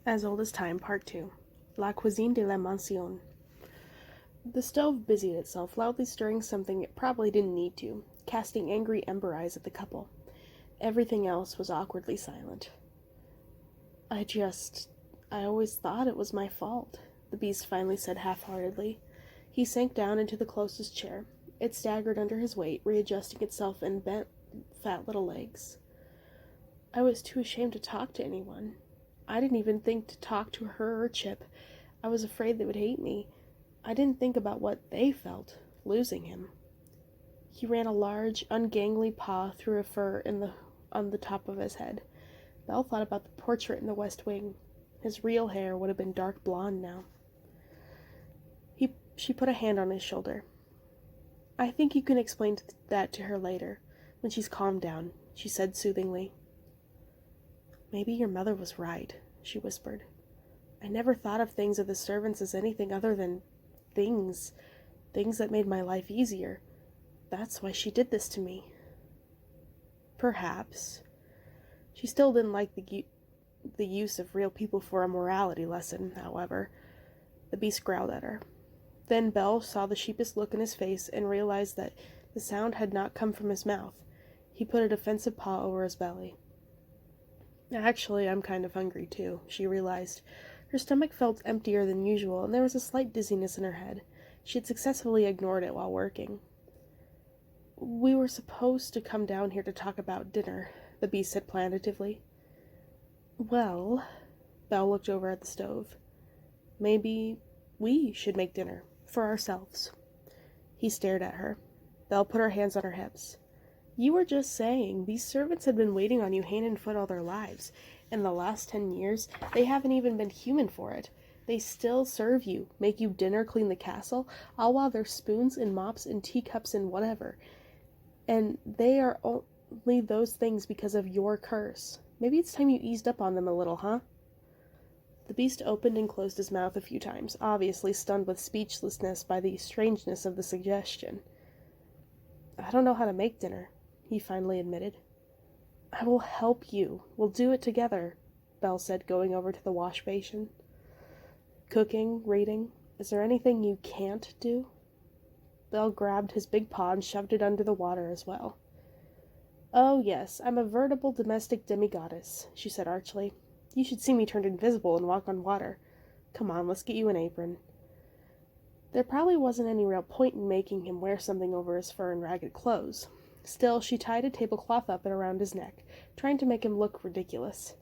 As Old as Time, Part 2. La Cuisine de la Maison. The stove busied itself, loudly stirring something it probably didn't need to, casting angry ember eyes at the couple. Everything else was awkwardly silent. I always thought it was my fault, the beast finally said half-heartedly. He sank down into the closest chair. It staggered under his weight, readjusting itself in bent, fat little legs. I was too ashamed to talk to anyone. I didn't even think to talk to her or Chip. I was afraid they would hate me. I didn't think about what they felt, losing him. He ran a large, ungangly paw through a fur on the top of his head. Belle thought about the portrait in the West Wing. His real hair would have been dark blonde now. She put a hand on his shoulder. I think you can explain that to her later, when she's calmed down, she said soothingly. Maybe your mother was right, she whispered. I never thought of things of the servants as anything other than things that made my life easier. That's why she did this to me. Perhaps. She still didn't like the use of real people for a morality lesson, however. The beast growled at her. Then Belle saw the sheepish look in his face and realized that the sound had not come from his mouth. He put a defensive paw over his belly. Actually, I'm kind of hungry, too, she realized. Her stomach felt emptier than usual, and there was a slight dizziness in her head. She had successfully ignored it while working. We were supposed to come down here to talk about dinner, the beast said plaintively. Well, Belle looked over at the stove. Maybe we should make dinner, for ourselves. He stared at her. Belle put her hands on her hips. You were just saying, these servants had been waiting on you hand and foot all their lives. In the last 10 years, they haven't even been human for it. They still serve you, make you dinner, clean the castle, all while there's spoons and mops and teacups and whatever. And they are only those things because of your curse. Maybe it's time you eased up on them a little, huh? The beast opened and closed his mouth a few times, obviously stunned with speechlessness by the strangeness of the suggestion. I don't know how to make dinner, he finally admitted. I will help you. We'll do it together, Belle said, going over to the wash basin. Cooking, reading, is there anything you can't do? Belle grabbed his big paw and shoved it under the water as well. Oh, yes, I'm a veritable domestic demigoddess, she said archly. You should see me turned invisible and walk on water. Come on, let's get you an apron. There probably wasn't any real point in making him wear something over his fur and ragged clothes. Still, she tied a tablecloth up and around his neck, trying to make him look ridiculous.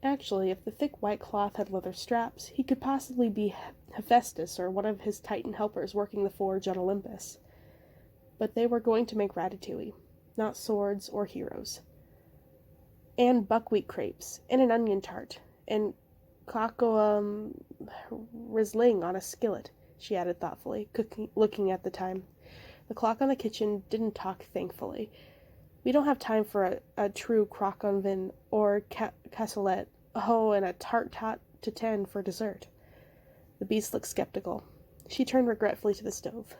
Actually, if the thick white cloth had leather straps, he could possibly be Hephaestus or one of his Titan helpers working the forge on Olympus. But they were going to make ratatouille, not swords or heroes. And buckwheat crepes, and an onion tart, and rizzling on a skillet, she added thoughtfully, looking at the time. The clock on the kitchen didn't talk, thankfully. We don't have time for a true croque en vin or cassolette. Oh, and a tart to 10 for dessert. The beast looked skeptical. She turned regretfully to the stove.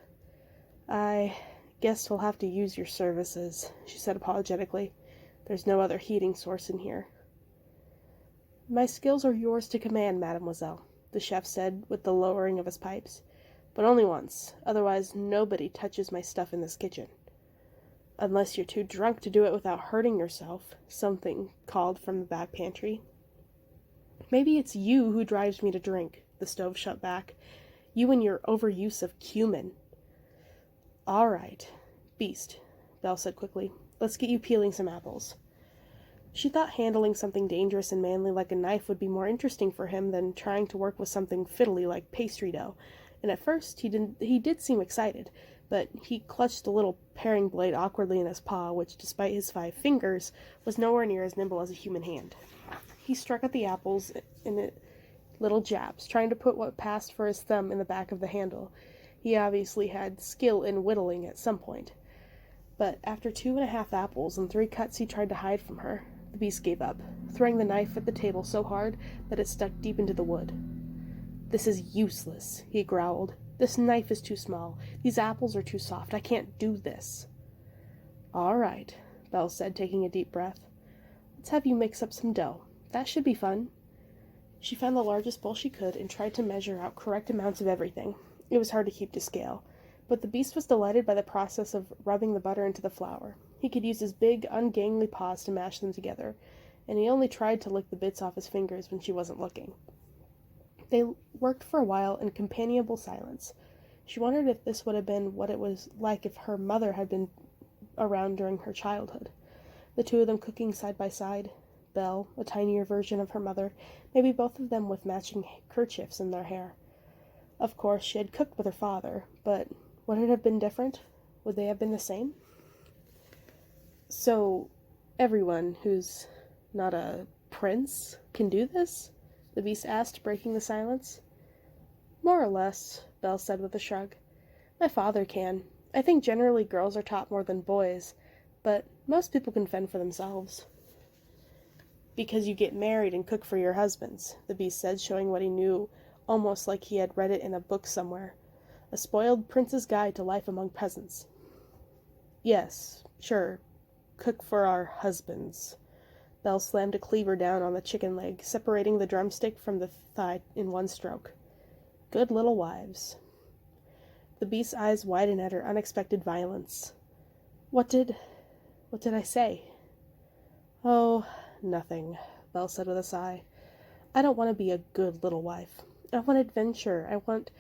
I guess we'll have to use your services, she said apologetically. There's no other heating source in here. My skills are yours to command, mademoiselle, the chef said with the lowering of his pipes. But only once. Otherwise, nobody touches my stuff in this kitchen. Unless you're too drunk to do it without hurting yourself, something called from the back pantry. Maybe it's you who drives me to drink, the stove shut back. You and your overuse of cumin. All right, beast, Belle said quickly. Let's get you peeling some apples. She thought handling something dangerous and manly like a knife would be more interesting for him than trying to work with something fiddly like pastry dough. And at first he did seem excited, but he clutched the little paring blade awkwardly in his paw, which, despite his 5 fingers, was nowhere near as nimble as a human hand. He struck at the apples in little jabs, trying to put what passed for his thumb in the back of the handle. He obviously had skill in whittling at some point. But after 2.5 apples and 3 cuts he tried to hide from her, the beast gave up, throwing the knife at the table so hard that it stuck deep into the wood. This is useless, he growled. This knife is too small. These apples are too soft. I can't do this. All right, Belle said, taking a deep breath. Let's have you mix up some dough. That should be fun. She found the largest bowl she could and tried to measure out correct amounts of everything. It was hard to keep to scale, but the beast was delighted by the process of rubbing the butter into the flour. He could use his big, ungainly paws to mash them together, and he only tried to lick the bits off his fingers when she wasn't looking. They worked for a while in companionable silence. She wondered if this would have been what it was like if her mother had been around during her childhood. The two of them cooking side by side, Belle, a tinier version of her mother, maybe both of them with matching kerchiefs in their hair. Of course, she had cooked with her father, but would it have been different? Would they have been the same? So, everyone who's not a prince can do this? The beast asked, breaking the silence. More or less, Belle said with a shrug. My father can. I think generally girls are taught more than boys, but most people can fend for themselves. Because you get married and cook for your husbands, the beast said, showing what he knew, almost like he had read it in a book somewhere. A spoiled prince's guide to life among peasants. Yes, sure. Cook for our husbands. Belle slammed a cleaver down on the chicken leg, separating the drumstick from the thigh in one stroke. Good little wives. The beast's eyes widened at her unexpected violence. What did I say? Oh, nothing, Belle said with a sigh. I don't want to be a good little wife. I want adventure. I want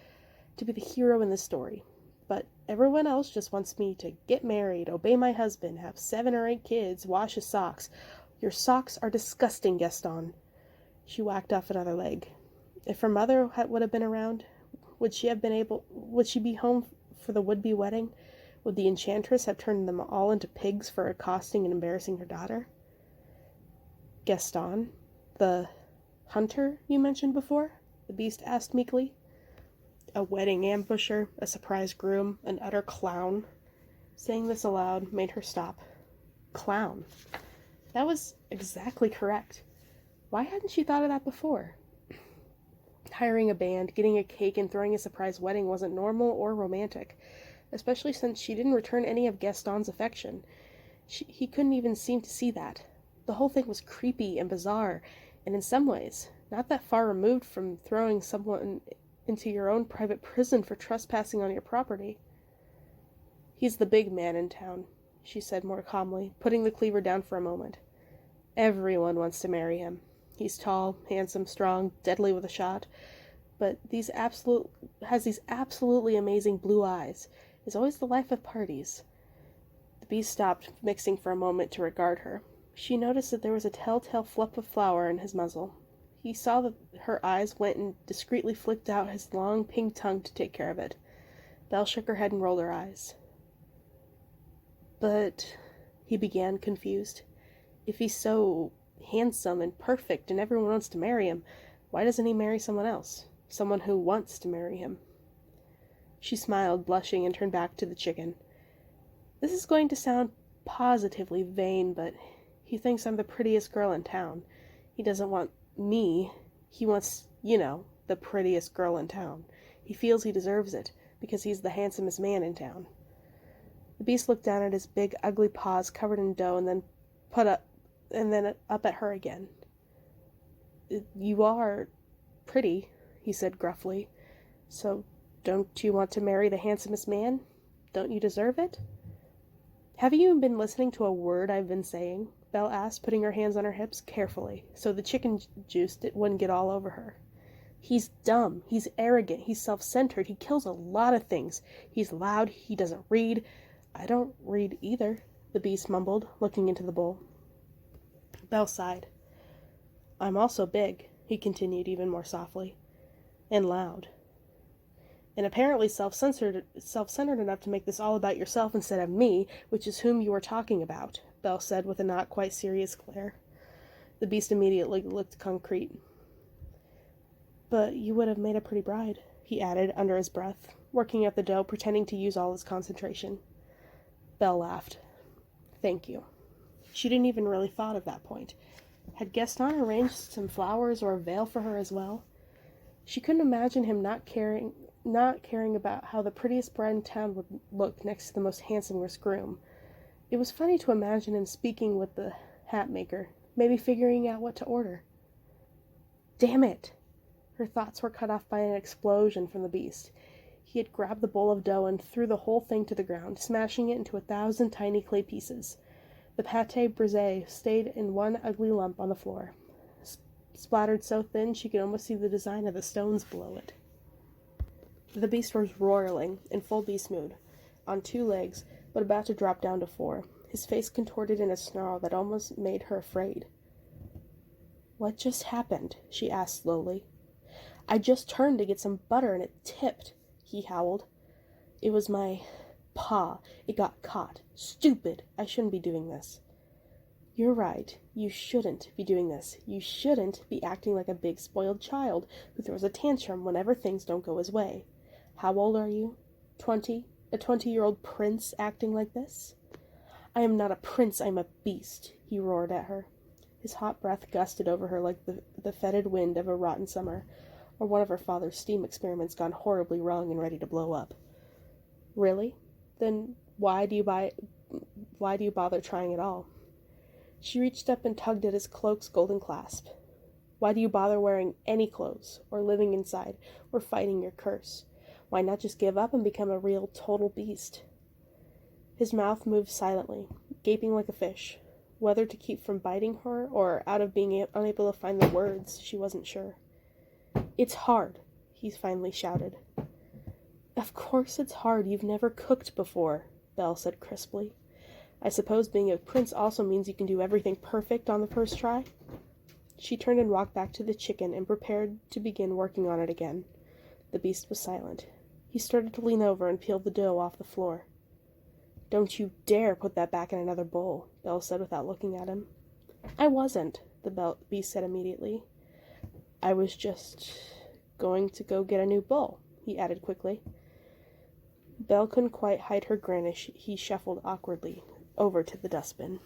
to be the hero in the story. But everyone else just wants me to get married, obey my husband, have 7 or 8 kids, wash his socks. Your socks are disgusting, Gaston. She whacked off another leg. If her mother would have been around, would she be home for the would-be wedding? Would the enchantress have turned them all into pigs for accosting and embarrassing her daughter? Gaston, the hunter you mentioned before? The beast asked meekly. A wedding ambusher, a surprise groom, an utter clown. Saying this aloud made her stop. Clown. That was exactly correct. Why hadn't she thought of that before? Hiring a band, getting a cake, and throwing a surprise wedding wasn't normal or romantic, especially since she didn't return any of Gaston's affection. He couldn't even seem to see that. The whole thing was creepy and bizarre, and in some ways, not that far removed from throwing someone into your own private prison for trespassing on your property. He's the big man in town, she said more calmly, putting the cleaver down for a moment. Everyone wants to marry him. He's tall, handsome, strong, deadly with a shot, but has these absolutely amazing blue eyes, is always the life of parties. The beast stopped mixing for a moment to regard her. She noticed that there was a telltale fluff of flour in his muzzle. He saw that her eyes went and discreetly flicked out his long pink tongue to take care of it. Belle shook her head and rolled her eyes. But, he began, confused, if he's so handsome and perfect and everyone wants to marry him, why doesn't he marry someone else? Someone who wants to marry him. She smiled, blushing, and turned back to the chicken. This is going to sound positively vain, but he thinks I'm the prettiest girl in town. He doesn't want me. He wants, the prettiest girl in town. He feels he deserves it, because he's the handsomest man in town. The beast looked down at his big, ugly paws covered in dough and then up at her again. You are pretty, he said gruffly. So don't you want to marry the handsomest man? Don't you deserve it? Have you been listening to a word I've been saying? Belle asked, putting her hands on her hips carefully, so the chicken juice wouldn't get all over her. He's dumb. He's arrogant. He's self-centered. He kills a lot of things. He's loud. He doesn't read. I don't read either, the beast mumbled, looking into the bowl. Belle sighed. I'm also big, he continued even more softly, and loud. And apparently self-centered enough to make this all about yourself instead of me, which is whom you are talking about, Belle said with a not quite serious glare. The beast immediately looked concrete. But you would have made a pretty bride, he added under his breath, working at the dough, pretending to use all his concentration. Belle laughed. Thank you. She didn't even really thought of that point. Had Gaston arranged some flowers or a veil for her as well? She couldn't imagine him not caring about how the prettiest bride in town would look next to the most handsomest groom. It was funny to imagine him speaking with the hat maker, maybe figuring out what to order. Damn it! Her thoughts were cut off by an explosion from the beast. He had grabbed the bowl of dough and threw the whole thing to the ground, smashing it into 1,000 tiny clay pieces. The pâté brisé stayed in one ugly lump on the floor, splattered so thin she could almost see the design of the stones below it. The beast was roaring, in full beast mood, on 2 legs, but about to drop down to 4, his face contorted in a snarl that almost made her afraid. "What just happened?" she asked slowly. "I just turned to get some butter and it tipped," he howled. "It was my paw. It got caught. Stupid! I shouldn't be doing this." "You're right. You shouldn't be doing this. You shouldn't be acting like a big spoiled child who throws a tantrum whenever things don't go his way. How old are you? 20? A 20-year-old prince acting like this?" "I am not a prince, I'm a beast," he roared at her. His hot breath gusted over her like the fetid wind of a rotten summer, or one of her father's steam experiments gone horribly wrong and ready to blow up. "Really? Then why do you bother trying at all?" She reached up and tugged at his cloak's golden clasp. "Why do you bother wearing any clothes, or living inside, or fighting your curse? Why not just give up and become a real, total beast?" His mouth moved silently, gaping like a fish. Whether to keep from biting her, or out of being unable to find the words, she wasn't sure. "It's hard," he finally shouted. "Of course it's hard. You've never cooked before," Belle said crisply. "I suppose being a prince also means you can do everything perfect on the first try?" She turned and walked back to the chicken and prepared to begin working on it again. The beast was silent. He started to lean over and peel the dough off the floor. "Don't you dare put that back in another bowl," Belle said without looking at him. "I wasn't," the beast said immediately. "I was just going to go get a new bowl," he added quickly. Belle couldn't quite hide her grin as he shuffled awkwardly over to the dustbin.